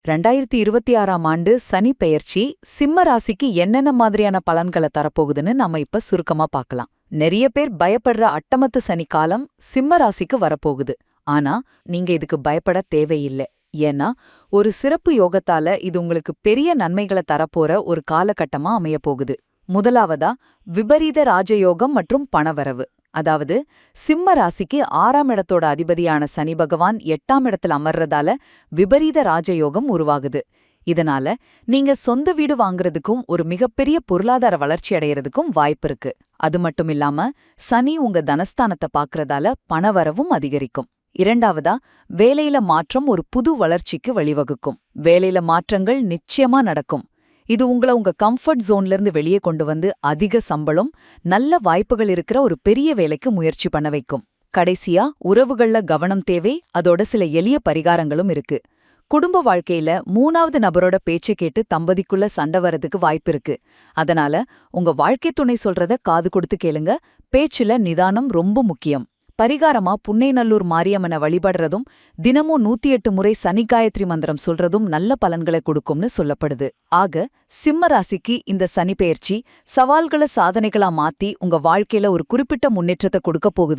2026ஆம் ஆண்டு சனி பெயர்ச்சி சிம்ம ராசிக்கு என்னென்ன மாதிரியான பலன்களை தரப்போகுதுன்னு நாம இப்ப சுருக்கமா பார்க்கலாம். நிறைய பேர் பயப்படுற அட்டமத்து சனி காலம் சிம்ம ராசிக்கு வரப்போகுது. ஆனா நீங்க இதுக்கு பயப்பட தேவையில்லை. ஏன்னா ஒரு சிறப்பு யோகத்தால இது உங்களுக்கு பெரிய நன்மைகளை தரப்போற ஒரு காலகட்டமா அமையப் போகுது. முதலாவதா விபரீத ராஜயோகம் மற்றும் பணவரவு. அதாவது சிம்ம ராசிக்கு 6ஆம் இடத்தோட அதிபதியான சனி பகவான் 8ஆம் இடத்துல அமர்றதால விபரீத ராஜயோகம் உருவாகுது. இதனால நீங்க சொந்த வீடு வாங்குறதுக்கும் ஒரு மிகப்பெரிய பொருளாதார வளர்ச்சி அடையறதுக்கும் வாய்ப்பு இருக்கு. அது மட்டும் இல்லாம சனி உங்க தனஸ்தானத்தை பாக்குறதால பணவரவும் அதிகரிக்கும். இரண்டாவதா வேலையில மாற்றம் ஒரு புது வளர்ச்சிக்கு வழிவகுக்கும். வேலையில மாற்றங்கள் நிச்சயமா நடக்கும். இது உங்களை உங்க கம்ஃபர்ட் ஜோன்ல இருந்து வெளியே கொண்டு வந்து அதிக சம்பளம், நல்ல வாய்ப்புகள் இருக்கிற ஒரு பெரிய வேலைக்கு முயற்சி பண்ண வைக்கும். கடைசியா உறவுகள்ல கவனம் தேவை. அதோட சில எளிய பரிகாரங்களும் இருக்கு. குடும்ப வாழ்க்கையில 3வது நபரோட பேச்சை கேட்டு தம்பதிக்குள்ள சண்டை வரதுக்கு வாய்ப்பு இருக்கு. அதனால உங்க வாழ்க்கை துணை சொல்றத காது கொடுத்து கேளுங்க. பேச்சுல நிதானம் ரொம்ப முக்கியம். பரிகாரமா புன்னைநல்லூர் மாரியம்மனை வழிபடுறதும் தினமும் 108 முறை சனி காயத்ரி மந்திரம் சொல்றதும் நல்ல பலன்களை கொடுக்கும்னு சொல்லப்படுது. ஆக சிம்ம ராசிக்கு இந்த சனி பெயர்ச்சி சவால்களை சாதனைகளா மாத்தி உங்க வாழ்க்கையில ஒரு குறிப்பிட்ட முன்னேற்றத்தை கொடுக்க போகுது.